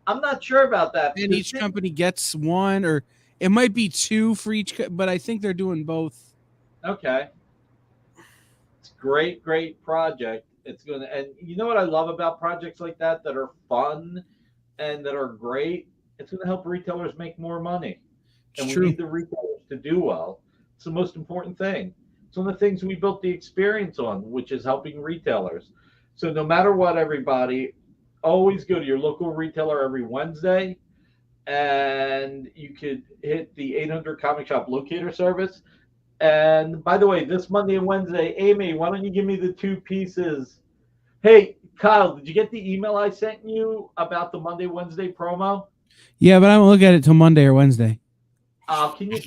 I'm not sure about that and because each company gets one, or it might be two for each. But I think they're doing both. okay, it's great project. It's gonna, and you know what I love about projects like that are fun and that are great. It's gonna help retailers make more money, It's and we true. need the retailers to do well. It's the most important thing. It's one of the things we built the experience on, which is helping retailers. So no matter what, everybody, always go to your local retailer every Wednesday, and you could hit the 800 Comic Shop Locator service. And by the way, this Monday and Wednesday, Amy, why don't you give me the two pieces? Hey, Kyle, did you get the email I sent you about the Monday Wednesday promo? Yeah, but I won't look at it till Monday or Wednesday. Can you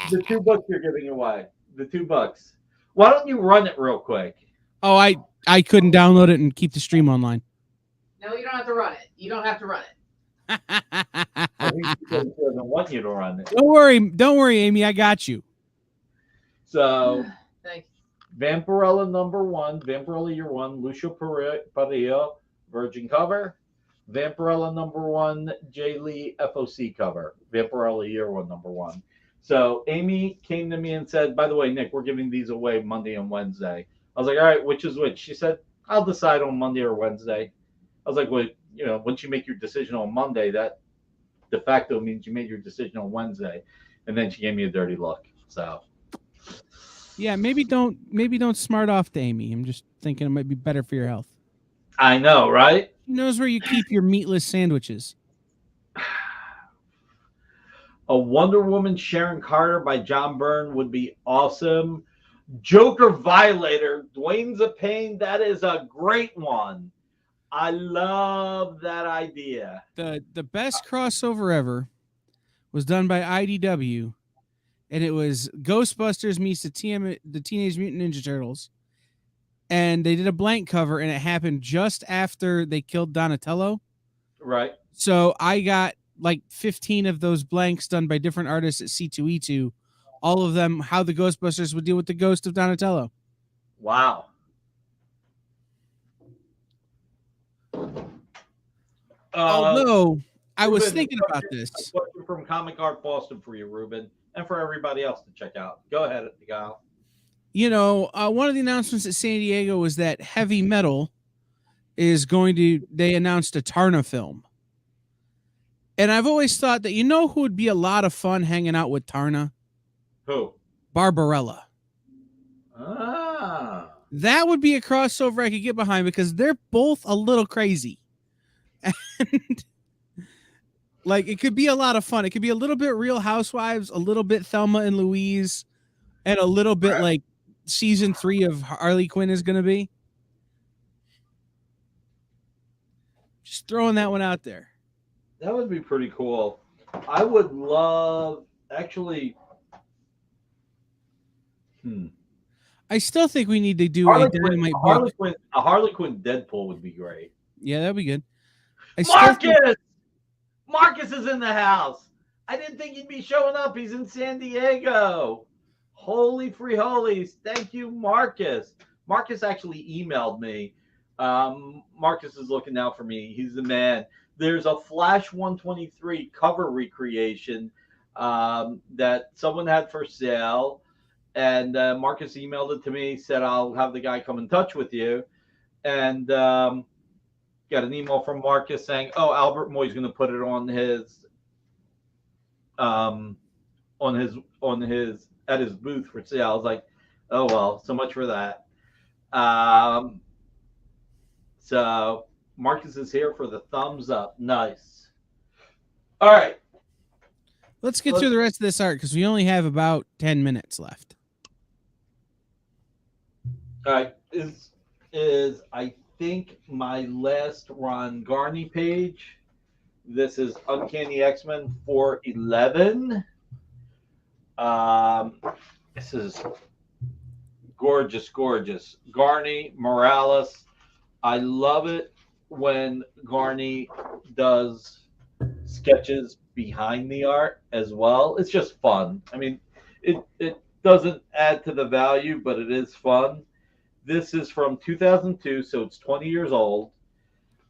the $2 you're giving away? The $2. Why don't you run it real quick? Oh, I couldn't download it and keep the stream online. No, you don't have to run it. You don't have to run it. I think he doesn't want you to run it. Don't worry, Amy. I got you. So Thanks. Vampirella #1, Vampirella Year 1, Lucio Parrillo, Virgin cover. Vampirella #1, Jay Lee FOC cover. Vampirella Year 1 #1. So Amy came to me and said, by the way, Nick, we're giving these away Monday and Wednesday. I was like, all right, which is which? She said, I'll decide on Monday or Wednesday. I was like, well, once you make your decision on Monday, that de facto means you made your decision on Wednesday. And then she gave me a dirty look. So yeah, maybe don't smart off to Amy. I'm just thinking it might be better for your health. I know, right? She knows where you keep your meatless sandwiches. A Wonder Woman Sharon Carter by John Byrne would be awesome. Joker Violator, Dwayne Zapane, that is a great one. I love that idea. The best crossover ever was done by IDW, and it was Ghostbusters meets the Teenage Mutant Ninja Turtles. And they did a blank cover, and it happened just after they killed Donatello. Right. So I got like 15 of those blanks done by different artists at C2E2. All of them, how the Ghostbusters would deal with the ghost of Donatello. Wow. Although I was Ruben, thinking about this. A question from Comic Art Boston for you, Ruben, and for everybody else to check out. Go ahead, Kyle. One of the announcements at San Diego was that Heavy Metal is they announced a Tarna film. And I've always thought that who would be a lot of fun hanging out with Tarna? Who? Barbarella. Ah. That would be a crossover I could get behind because they're both a little crazy. And like it could be a lot of fun. It could be a little bit Real Housewives, a little bit Thelma and Louise, and a little bit like season 3 of Harley Quinn is going to be. Just throwing that one out there. That would be pretty cool. I would love, actually. I still think we need to do a Dynamite book. A Harley Quinn Deadpool would be great. Yeah, that'd be good. Marcus is in the house. I didn't think he'd be showing up. He's in San Diego. Holy free holies. Thank you, Marcus. Marcus actually emailed me. Marcus is looking out for me. He's the man. There's a Flash 123 cover recreation that someone had for sale. And Marcus emailed it to me, said, I'll have the guy come in touch with you. And got an email from Marcus saying, Albert Moy's going to put it on his at his booth for sale. I was like, oh, well, so much for that. So Marcus is here for the thumbs up. Nice. All right. Let's get through the rest of this art because we only have about 10 minutes left. All right. Is I think my last Ron Garney page. This is Uncanny X-Men 411. This is gorgeous, gorgeous. Garney Morales. I love it when Garney does sketches behind the art as well. It's just fun. I mean, it doesn't add to the value, but it is fun. This is from 2002, so it's 20 years old.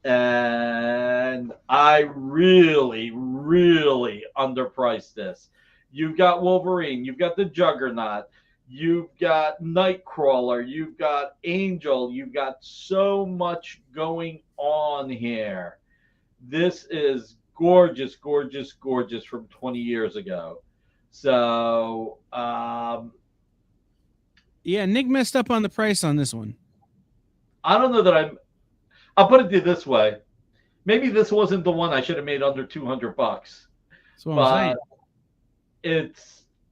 And I really, really underpriced this. You've got Wolverine, you've got the Juggernaut, you've got Nightcrawler, you've got Angel, you've got so much going on here. This is gorgeous, gorgeous, gorgeous from 20 years ago. So, yeah, Nick messed up on the price on this one. I don't know that I'll put it this way. Maybe this wasn't the one I should have made under $200. That's what I'm saying.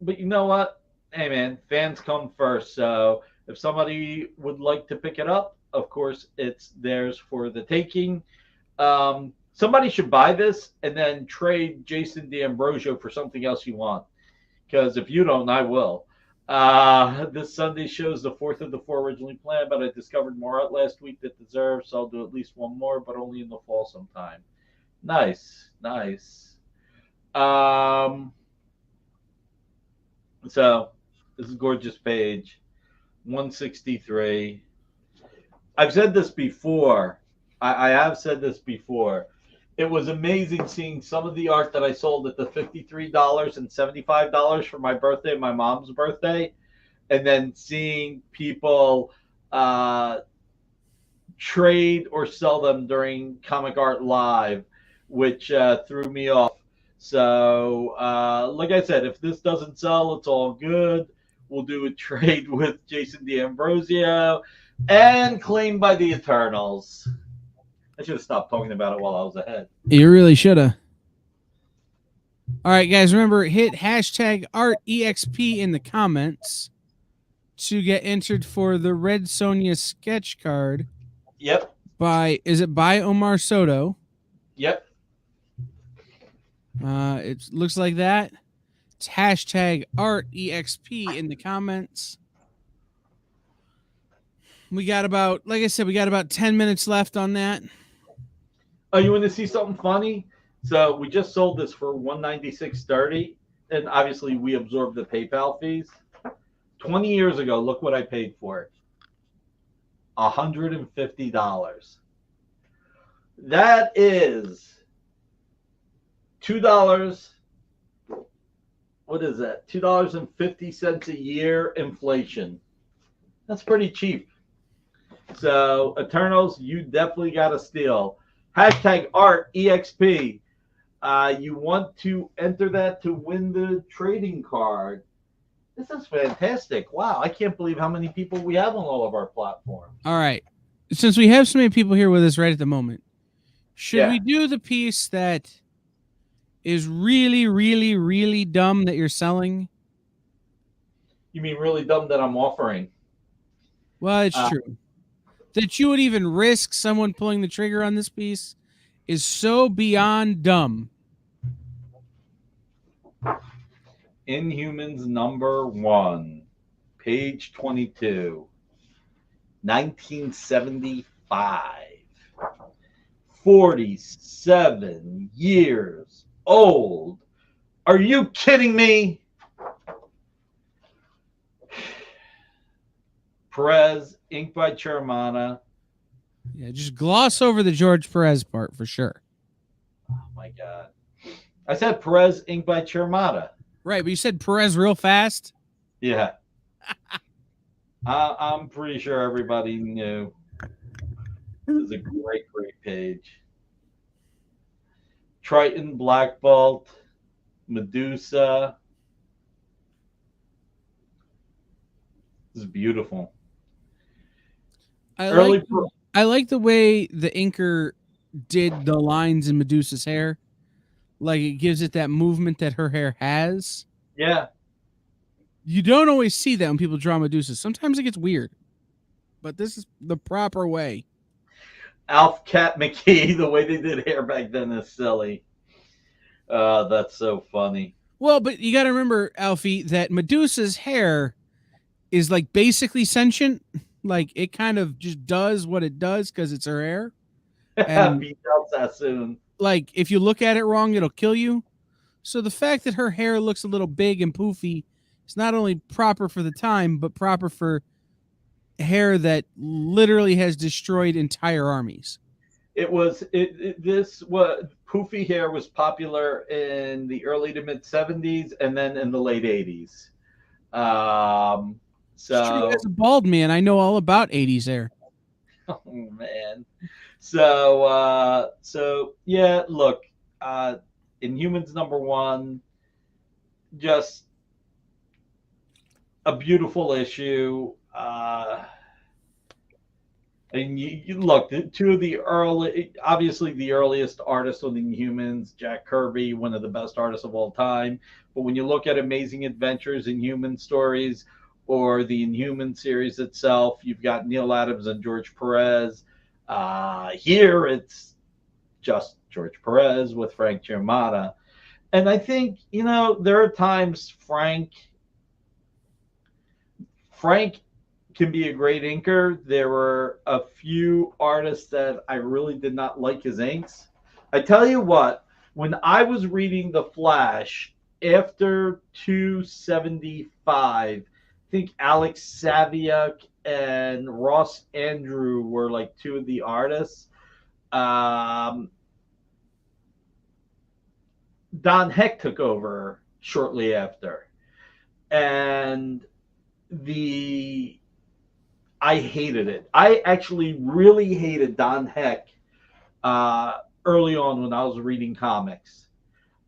But you know what? Hey man, fans come first. So if somebody would like to pick it up, of course it's theirs for the taking. Somebody should buy this and then trade Jason D'Ambrosio for something else you want. Because if you don't, I will. This Sunday shows the fourth of the four originally planned, but I discovered more art last week that deserves, so I'll do at least one more, but only in the fall sometime. Nice, nice. So this is a gorgeous page, 163. I've said this before. I have said this before. It was amazing seeing some of the art that I sold at the $53 and $75 for my birthday and my mom's birthday, and then seeing people trade or sell them during Comic Art Live, which threw me off. So, like I said, if this doesn't sell, it's all good. We'll do a trade with Jason D'Ambrosio and Claimed by the Eternals. I should have stopped talking about it while I was ahead. You really should have. All right, guys, remember, hit hashtag ArtEXP in the comments to get entered for the Red Sonja sketch card. Yep. Is it by Omar Soto? Yep. It looks like that. It's hashtag ArtEXP in the comments. We got about, like I said, we got about 10 minutes left on that. Oh, you want to see something funny? So we just sold this for $196.30, and obviously we absorbed the PayPal fees. 20 years ago, look what I paid for it. $150. That is $2. What is that? $2.50 a year inflation. That's pretty cheap. So Eternals, you definitely got to steal. Hashtag ArtEXP. You want to enter that to win the trading card. This is fantastic. Wow, I can't believe how many people we have on all of our platforms. All right. Since we have so many people here with us right at the moment, should we do the piece that is really, really, really dumb that you're selling? You mean really dumb that I'm offering? Well, it's true. That you would even risk someone pulling the trigger on this piece is so beyond dumb. Inhumans #1, page 22, 1975. 47 years old. Are you kidding me? Perez, inked by Chermana. Yeah, just gloss over the George Perez part for sure. Oh my God. I said Perez, inked by Chermana. Right, but you said Perez real fast? Yeah. I'm pretty sure everybody knew. This is a great, great page. Triton, Black Bolt, Medusa. This is beautiful. I like the way the inker did the lines in Medusa's hair. Like, it gives it that movement that her hair has. Yeah. You don't always see that when people draw Medusa. Sometimes it gets weird. But this is the proper way. Alf Cat McKee, the way they did hair back then is silly. That's so funny. Well, but you got to remember, Alfie, that Medusa's hair is like basically sentient. Like it kind of just does what it does because it's her hair. And Be out that soon. like if you look at it wrong, it'll kill you. So the fact that her hair looks a little big and poofy is not only proper for the time, but proper for hair that literally has destroyed entire armies. This was poofy hair was popular in the early to mid 70s and then in the late 80s. It's true, as a bald man, I know all about 80s hair. Oh man. So yeah, look, Inhumans #1, just a beautiful issue. And you look, two of the obviously the earliest artists on the Inhumans, Jack Kirby, one of the best artists of all time. But when you look at Amazing Adventures in Human Stories or the Inhuman series itself, you've got Neil Adams and George Perez. Here it's just George Perez with Frank Giamatti. And I think, there are times Frank can be a great inker. There were a few artists that I really did not like his inks. I tell you what, when I was reading The Flash after 275, I think Alex Saviuk and Ross Andrew were like two of the artists. Don Heck took over shortly after. And I hated it. I actually really hated Don Heck early on when I was reading comics.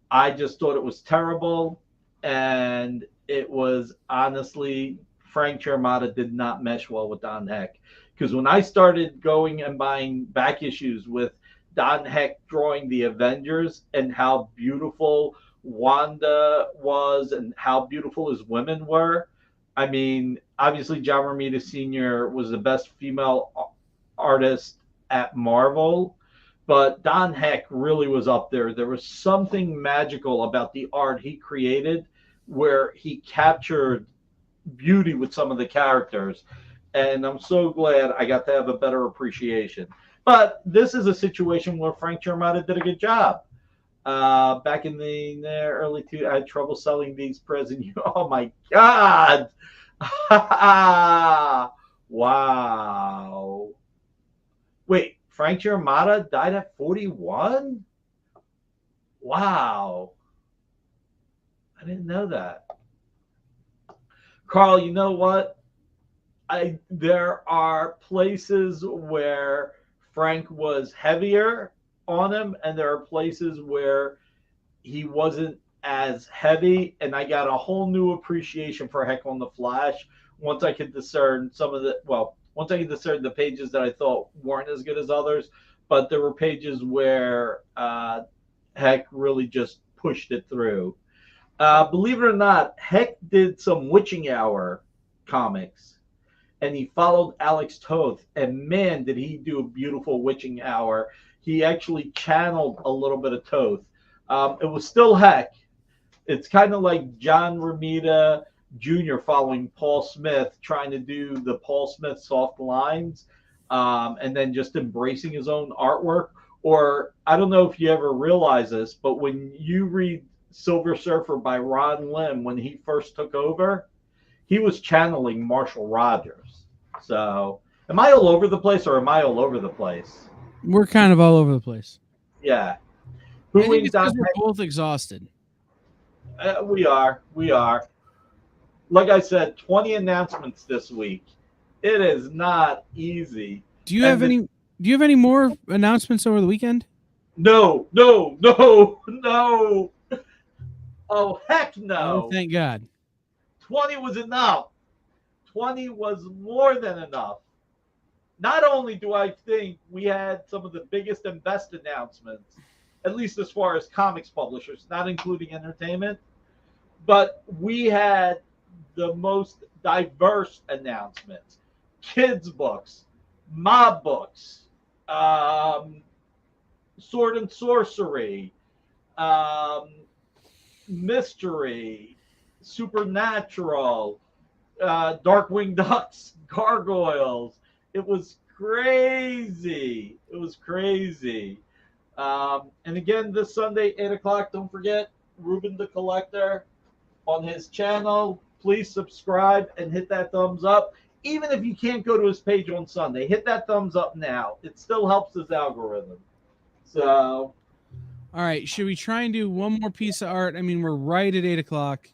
I just thought it was terrible, and it was honestly, Frank Giamatti did not mesh well with Don Heck. Because when I started going and buying back issues with Don Heck drawing the Avengers and how beautiful Wanda was and how beautiful his women were, I mean, obviously, John Romita Sr. was the best female artist at Marvel, but Don Heck really was up there. There was something magical about the art he created where he captured beauty with some of the characters. And I'm so glad I got to have a better appreciation. But this is a situation where Frank Giamatti did a good job. Back in the early two, I had trouble selling these presents. Oh my God. Wow. Wait, Frank Giamatti died at 41? Wow. I didn't know that. Carl, you know what? There are places where Frank was heavier on him, and there are places where he wasn't as heavy, and I got a whole new appreciation for Heck on the Flash once I could discern once I could discern the pages that I thought weren't as good as others, but there were pages where Heck really just pushed it through. Believe it or not, Heck did some Witching Hour comics, and he followed Alex Toth, and man, did he do a beautiful Witching Hour. He actually channeled a little bit of Toth. It was still Heck. It's kind of like John Romita Jr. following Paul Smith, trying to do the Paul Smith soft lines, and then just embracing his own artwork. Or I don't know if you ever realize this, but when you read Silver Surfer by Ron Lim, when he first took over, he was channeling Marshall Rogers. So am I all over the place, or am I all over the place? We're kind of all over the place. Yeah. I think it's because we're both exhausted. We are. Like I said, 20 announcements this week. It is not easy. Do you have any more announcements over the weekend? No. Oh, heck no. Oh, thank God. 20 was enough. 20 was more than enough. Not only do I think we had some of the biggest and best announcements, at least as far as comics publishers, not including entertainment, but we had the most diverse announcements. Kids books, mob books, sword and sorcery, mystery, supernatural, Darkwing Ducks gargoyles. It was crazy. It was crazy. And again, this Sunday, 8 o'clock, don't forget, Ruben the Collector on his channel. Please subscribe and hit that thumbs up. Even if you can't go to his page on Sunday, hit that thumbs up now. It still helps his algorithm. So, all right, should we try and do one more piece of art? I mean, we're right at 8 o'clock.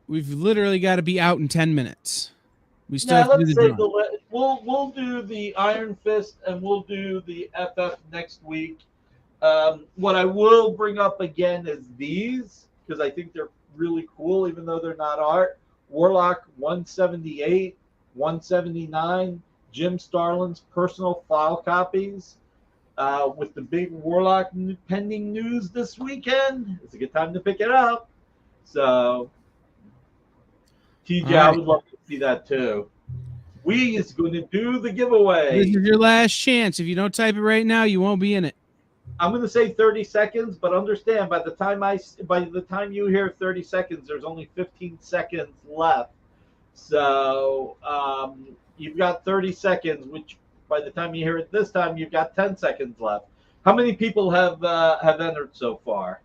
We've literally got to be out in 10 minutes. We still have to do the drawing. We'll do the Iron Fist and we'll do the FF next week. What I will bring up again is these, because I think they're really cool, even though they're not art. Warlock 178, 179, Jim Starlin's personal file copies. With the big Warlock pending news this weekend, it's a good time to pick it up. So, TJ, I would love to see that too. We is going to do the giveaway. This is your last chance. If you don't type it right now, you won't be in it. I'm going to say 30 seconds, but understand by the time you hear 30 seconds, there's only 15 seconds left. So you've got 30 seconds, which by the time you hear it this time, you've got 10 seconds left. How many people have entered so far?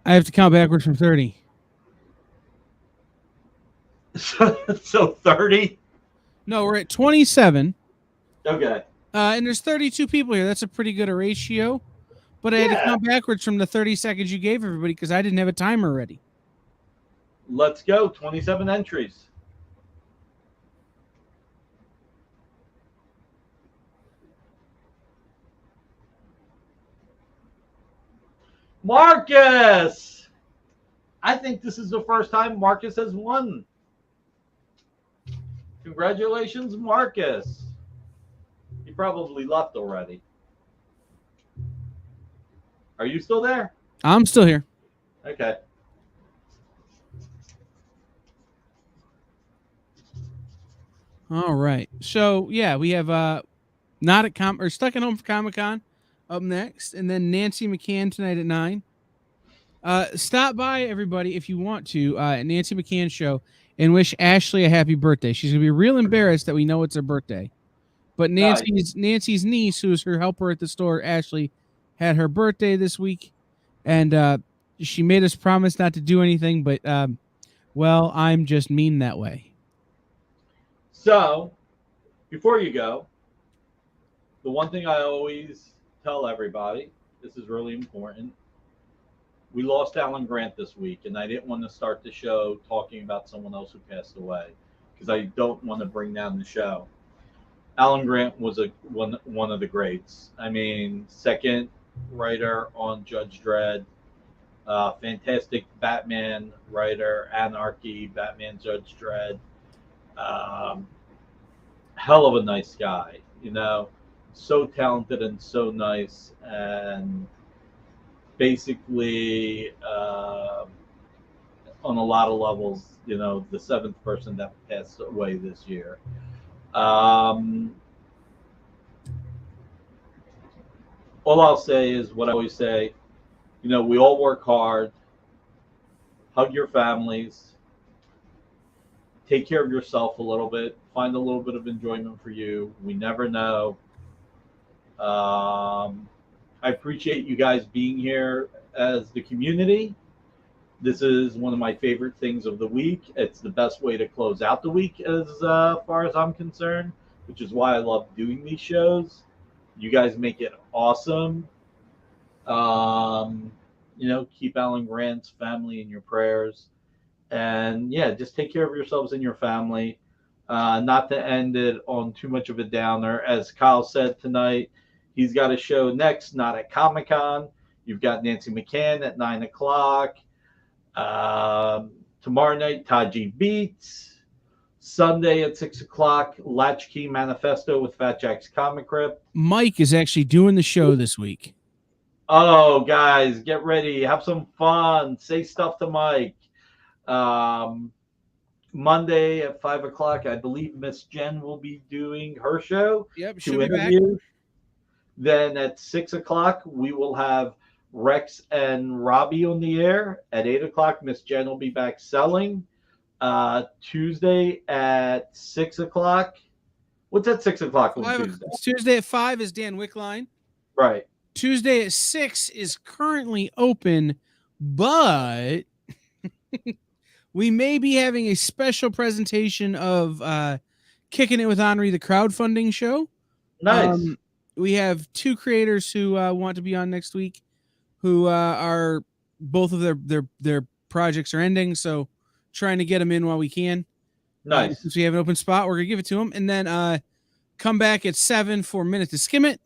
I have to count backwards from 30. So 30? No, we're at 27. Okay. And there's 32 people here. That's a pretty good ratio. But I had to count backwards from the 30 seconds you gave everybody because I didn't have a timer ready. Let's go. 27 entries. Marcus! I think this is the first time Marcus has won. Congratulations, Marcus. He probably left already. Are you still there? I'm still here. Okay. All right. So, yeah, we have not at or Stuck at Home for Comic-Con up next, and then Nancy McCann tonight at 9. Stop by, everybody, if you want to, at Nancy McCann's show and wish Ashley a happy birthday. She's going to be real embarrassed that we know it's her birthday. But Nancy's niece, who is her helper at the store, Ashley, had her birthday this week, and she made us promise not to do anything, but, well, I'm just mean that way. So, before you go, the one thing I always tell everybody, this is really important. We lost Alan Grant this week, and I didn't want to start the show talking about someone else who passed away because I don't want to bring down the show. Alan Grant was one of the greats. I mean, second writer on Judge Dredd, fantastic Batman writer, Anarchy, Batman Judge Dredd. Hell of a nice guy, you know, so talented and so nice, and basically on a lot of levels, you know, the 7th person that passed away this year. All I'll say is what I always say, you know, we all work hard. Hug your families. Take care of yourself a little bit. Find a little bit of enjoyment for you. We never know. I appreciate you guys being here as the community. This is one of my favorite things of the week. It's the best way to close out the week as far as I'm concerned, which is why I love doing these shows. You guys make it awesome. You know, keep Alan Grant's family in your prayers. And yeah, just take care of yourselves and your family. Not to end it on too much of a downer. As Kyle said tonight, he's got a show next, not at Comic-Con. You've got Nancy McCann at 9 o'clock. Tomorrow night, Taji Beats. Sunday at 6 o'clock, Latchkey Manifesto with Fat Jack's Comic Rip. Mike is actually doing the show this week. Oh, guys, get ready. Have some fun. Say stuff to Mike. Monday at 5 o'clock, I believe Miss Jen will be doing her show. Yep, to interview. Then at 6 o'clock, we will have Rex and Robbie on the air. At 8 o'clock, Miss Jen will be back selling. Tuesday at 6 o'clock. What's at 6 o'clock on Tuesday? Tuesday at 5 is Dan Wickline. Right. Tuesday at 6 is currently open, but we may be having a special presentation of Kicking It with Henri, the crowdfunding show. Nice. We have 2 creators who want to be on next week, who are both of their projects are ending, so trying to get them in while we can. Nice. Since we have an open spot, we're gonna give it to them, and then come back at 7 for Minute to Skim It.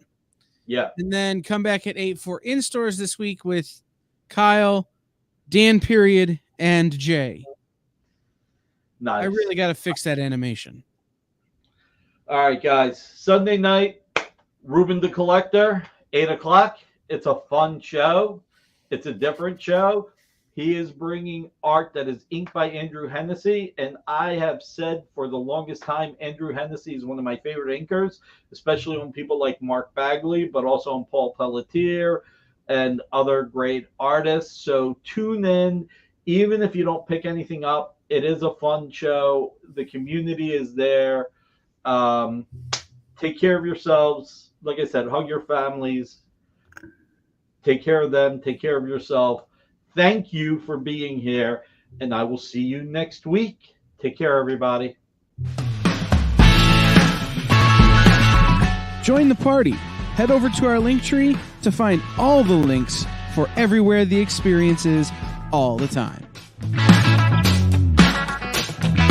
Yeah. And then come back at 8 for In Stores this week with Kyle, Dan Period, and Jay. Nice. I really got to fix that animation. All right, guys. Sunday night, Ruben the Collector, 8 o'clock. It's a fun show. It's a different show. He is bringing art that is inked by Andrew Hennessy, and I have said for the longest time Andrew Hennessy is one of my favorite inkers, especially on people like Mark Bagley, but also on Paul Pelletier and other great artists. So tune in. Even if you don't pick anything up, it is a fun show. The community is there. Take care of yourselves. Like I said, hug your families. Take care of them. Take care of yourself. Thank you for being here, and I will see you next week. Take care, everybody. Join the party. Head over to our link tree to find all the links for everywhere the experience is all the time.